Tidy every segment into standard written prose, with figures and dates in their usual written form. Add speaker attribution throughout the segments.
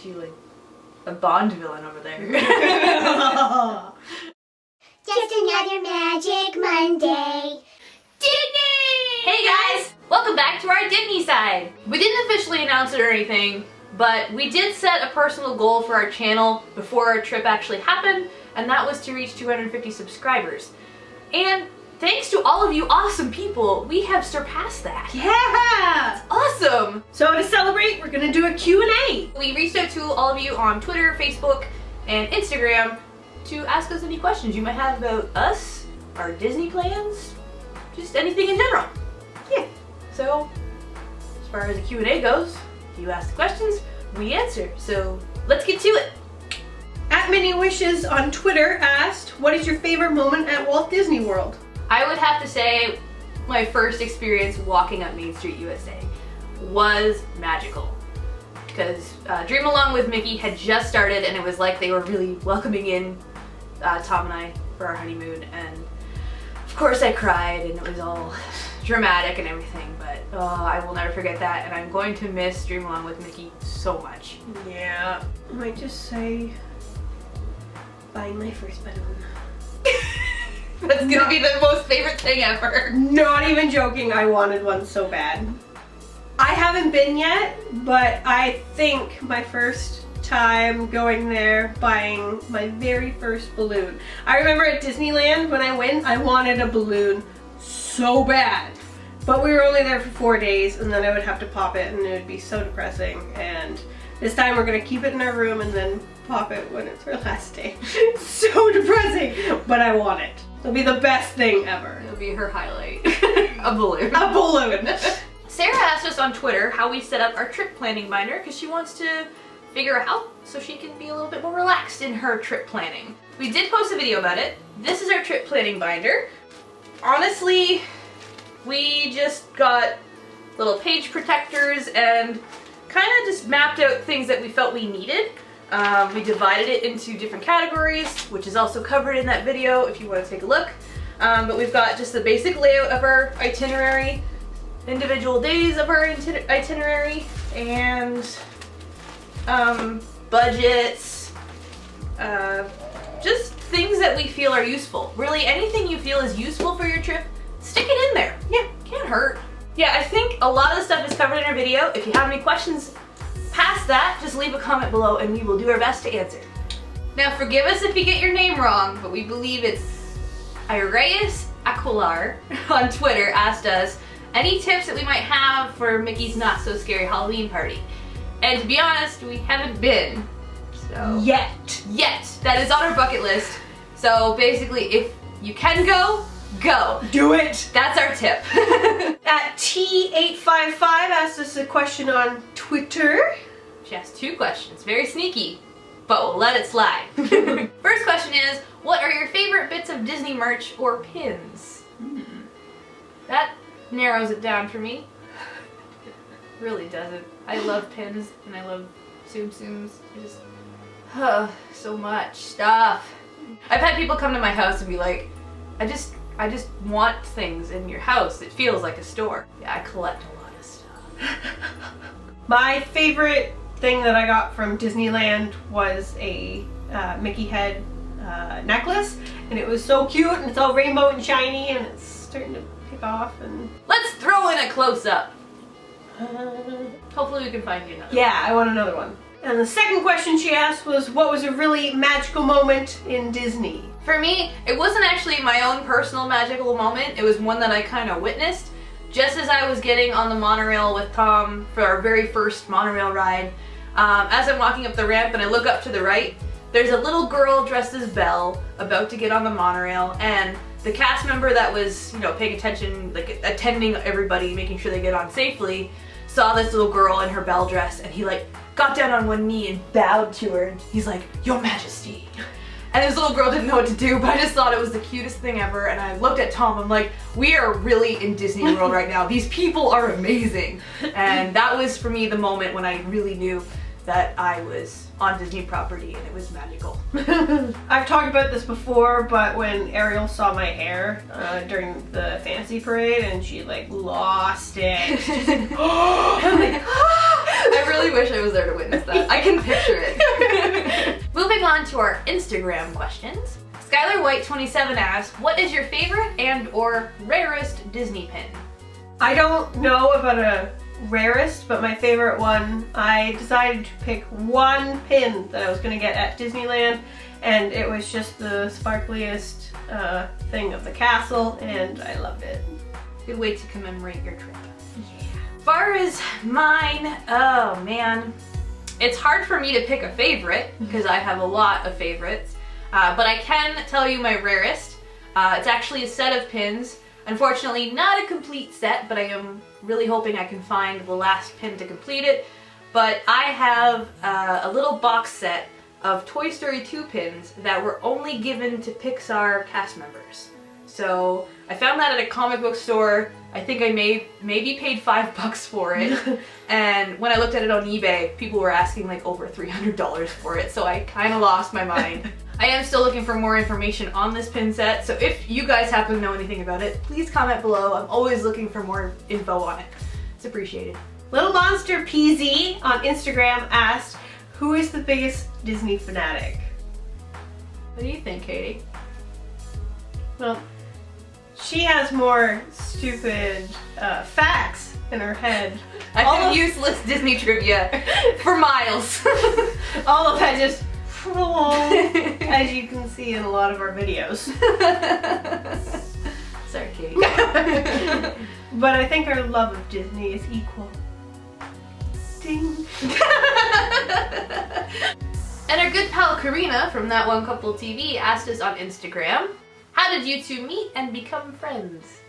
Speaker 1: Get you like a Bond villain over there.
Speaker 2: Just another Magic Monday.
Speaker 1: Didnee! Hey guys! Welcome back to our DidneySide. We didn't officially announce it or anything, but we did set a personal goal for our channel before our trip actually happened, and that was to reach 250 subscribers. And thanks to all of you awesome people, we have surpassed that.
Speaker 3: Yeah!
Speaker 1: Awesome!
Speaker 3: So to celebrate, we're gonna do a Q&A.
Speaker 1: We reached out to all of you on Twitter, Facebook, and Instagram to ask us any questions you might have about us, our Disney plans, just anything in general.
Speaker 3: Yeah.
Speaker 1: So, as far as the Q&A goes, you ask the questions, we answer. So, let's get to it.
Speaker 3: At Many Wishes on Twitter asked, what is your favorite moment at Walt Disney World?
Speaker 1: I would have to say my first experience walking up Main Street USA was magical. Because Dream Along with Mickey had just started and it was like they were really welcoming in Tom and I for our honeymoon, and of course I cried and it was all dramatic and everything, but oh, I will never forget that, and I'm going to miss Dream Along with Mickey so much.
Speaker 3: Yeah. I might just say buying my first balloon.
Speaker 1: That's gonna be the most favorite thing ever.
Speaker 3: Not even joking, I wanted one so bad. I haven't been yet, but I think my first time going there, buying my very first balloon. I remember at Disneyland when I went, I wanted a balloon so bad. But we were only there for 4 days and then I would have to pop it and it would be so depressing. And this time we're gonna keep it in our room and then pop it when it's our last day. It's so depressing, but I want it. It'll be the best thing ever.
Speaker 1: It'll be her highlight. A balloon.
Speaker 3: A balloon.
Speaker 1: Sarah asked us on Twitter how we set up our trip planning binder because she wants to figure it out so she can be a little bit more relaxed in her trip planning. We did post a video about it. This is our trip planning binder. Honestly, we just got little page protectors and kind of just mapped out things that we felt we needed. We divided it into different categories, which is also covered in that video if you want to take a look. But we've got just the basic layout of our itinerary, individual days of our itinerary, and budgets, just things that we feel are useful. Really, anything you feel is useful for your trip, stick it in there. Yeah, can't hurt. Yeah, I think a lot of the stuff is covered in our video. If you have any questions past that, just leave a comment below and we will do our best to answer. Now, forgive us if you get your name wrong, but we believe it's Ireus Aquilar on Twitter asked us any tips that we might have for Mickey's Not So Scary Halloween party. And to be honest, we haven't been. So Yet. That is on our bucket list. So basically, if you can go, go.
Speaker 3: Do it.
Speaker 1: That's our tip.
Speaker 3: At T855 asked us a question on Twitter.
Speaker 1: She asked 2 questions, very sneaky, but we'll let it slide. First question is, what are your favorite bits of Disney merch or pins? That narrows it down for me. Really doesn't. I love pins and I love Tsum Tsums. So much stuff. I've had people come to my house and be like, I just want things in your house. It feels like a store. Yeah, I collect a lot of stuff.
Speaker 3: My favorite thing that I got from Disneyland was a Mickey head necklace, and it was so cute and it's all rainbow and shiny and it's starting to pick off. And
Speaker 1: let's throw in a close-up. Hopefully we can find you another.
Speaker 3: Yeah, I want another one. And the second question she asked was, what was a really magical moment in Disney?
Speaker 1: For me, it wasn't actually my own personal magical moment. It was one that I kind of witnessed. Just as I was getting on the monorail with Tom for our very first monorail ride, as I'm walking up the ramp and I look up to the right, there's a little girl dressed as Belle about to get on the monorail, and the cast member that was, you know, paying attention, like attending everybody, making sure they get on safely, saw this little girl in her Belle dress, and he like got down on one knee and bowed to her, and he's like, "Your Majesty." And this little girl didn't know what to do, but I just thought it was the cutest thing ever, and I looked at Tom, I'm like, we are really in Disney World right now. These people are amazing. And that was for me the moment when I really knew that I was on Disney property and it was magical.
Speaker 3: I've talked about this before, but when Ariel saw my hair during the fantasy parade and she like lost it. I'm like,
Speaker 1: I really wish I was there to witness that. I can picture it. Moving on to our Instagram questions. Skylar White 27 asks, what is your favorite and or rarest Disney pin?
Speaker 3: I don't know about a rarest, but my favorite one, I decided to pick one pin that I was going to get at Disneyland, and it was just the sparkliest thing of the castle, and I loved it.
Speaker 1: Good way to commemorate your trip. Yeah. As far as mine, oh man. It's hard for me to pick a favorite because I have a lot of favorites, but I can tell you my rarest. It's actually a set of pins. Unfortunately, not a complete set, but I am really hoping I can find the last pin to complete it. But I have a little box set of Toy Story 2 pins that were only given to Pixar cast members. So I found that at a comic book store. I think I maybe paid $5 for it. And when I looked at it on eBay, people were asking like over $300 for it. So I kind of lost my mind. I am still looking for more information on this pin set. So if you guys happen to know anything about it, please comment below. I'm always looking for more info on it. It's appreciated.
Speaker 3: Little Monster PZ on Instagram asked, who is the biggest Disney fanatic?
Speaker 1: What do you think, Katie?
Speaker 3: Well, she has more stupid facts in her head.
Speaker 1: I have useless Disney trivia for miles.
Speaker 3: All of that just, as you can see in a lot of our videos.
Speaker 1: Sorry, Katie.
Speaker 3: But I think our love of Disney is equal. Ding.
Speaker 1: And our good pal Karina from That One Couple TV asked us on Instagram, how did you two meet and become friends?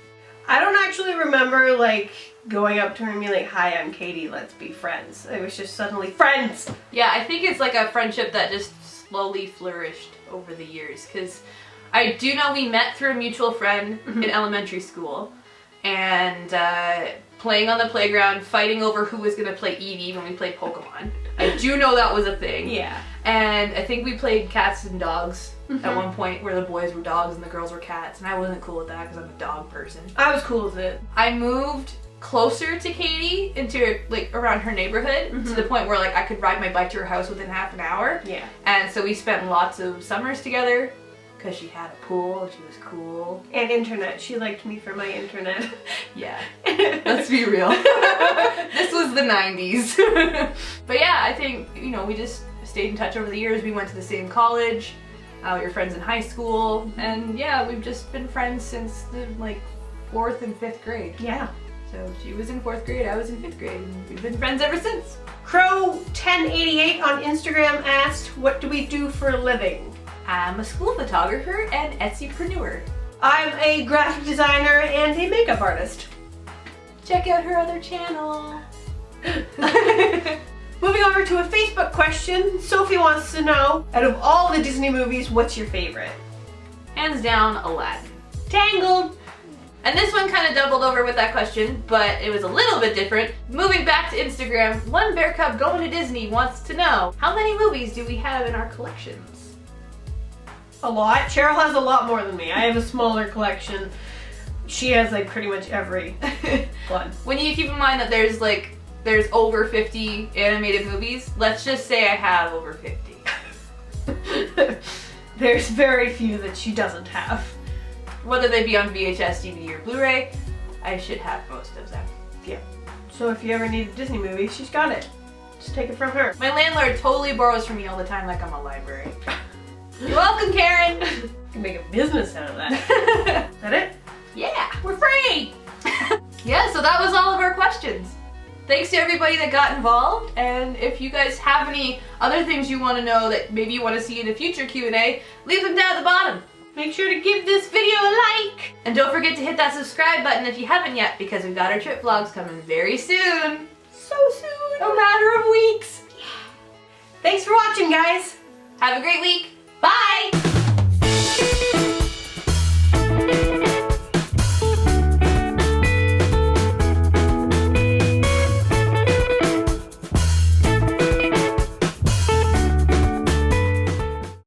Speaker 3: I don't actually remember like going up to her and being like, hi, I'm Katie, let's be friends. It was just suddenly friends.
Speaker 1: Yeah, I think it's like a friendship that just slowly flourished over the years, because I do know we met through a mutual friend in elementary school, and playing on the playground, fighting over who was gonna play Eevee when we played Pokemon. I do know that was a thing.
Speaker 3: Yeah.
Speaker 1: And I think we played cats and dogs at one point, where the boys were dogs and the girls were cats, and I wasn't cool with that because I'm a dog person.
Speaker 3: I was cool with it.
Speaker 1: I moved closer to Katie, into like around her neighborhood, to the point where like I could ride my bike to her house within half an hour.
Speaker 3: Yeah. And
Speaker 1: so we spent lots of summers together because she had a pool and she was cool.
Speaker 3: And internet. She liked me for my internet.
Speaker 1: Yeah. Let's be real. This was the 90s. But yeah, I think, you know, we just stayed in touch over the years. We went to the same college. We were friends in high school. And yeah, we've just been friends since the like 4th and 5th grade.
Speaker 3: Yeah.
Speaker 1: So she was in 4th grade, I was in 5th grade, and we've been friends ever since.
Speaker 3: Crow1088 on Instagram asked, what do we do for a living?
Speaker 1: I'm a school photographer and Etsypreneur.
Speaker 3: I'm a graphic designer and a makeup artist.
Speaker 1: Check out her other channel.
Speaker 3: Moving over to a Facebook question, Sophie wants to know, out of all the Disney movies, what's your favorite?
Speaker 1: Hands down, Aladdin.
Speaker 3: Tangled!
Speaker 1: And this one kind of doubled over with that question, but it was a little bit different. Moving back to Instagram, One Bear Cub Going to Disney wants to know, how many movies do we have in our collections?
Speaker 3: A lot. Cheryl has a lot more than me. I have a smaller collection. She has like pretty much every one.
Speaker 1: When you keep in mind that there's over 50 animated movies, let's just say I have over 50.
Speaker 3: There's very few that she doesn't have.
Speaker 1: Whether they be on VHS, DVD, or Blu-ray, I should have most of them.
Speaker 3: Yeah. So if you ever need a Disney movie, she's got it. Just take it from her.
Speaker 1: My landlord totally borrows from me all the time like I'm a library. You're welcome, Karen!
Speaker 3: You can make a business out of that. Is that it?
Speaker 1: Yeah, we're free! Yeah, so that was all of our questions. Thanks to everybody that got involved, and if you guys have any other things you want to know that maybe you want to see in a future Q&A, leave them down at the bottom.
Speaker 3: Make sure to give this video a like!
Speaker 1: And don't forget to hit that subscribe button if you haven't yet, because we've got our trip vlogs coming very soon.
Speaker 3: So soon!
Speaker 1: A matter of weeks.
Speaker 3: Yeah. Thanks for watching, guys!
Speaker 1: Have a great week. Bye!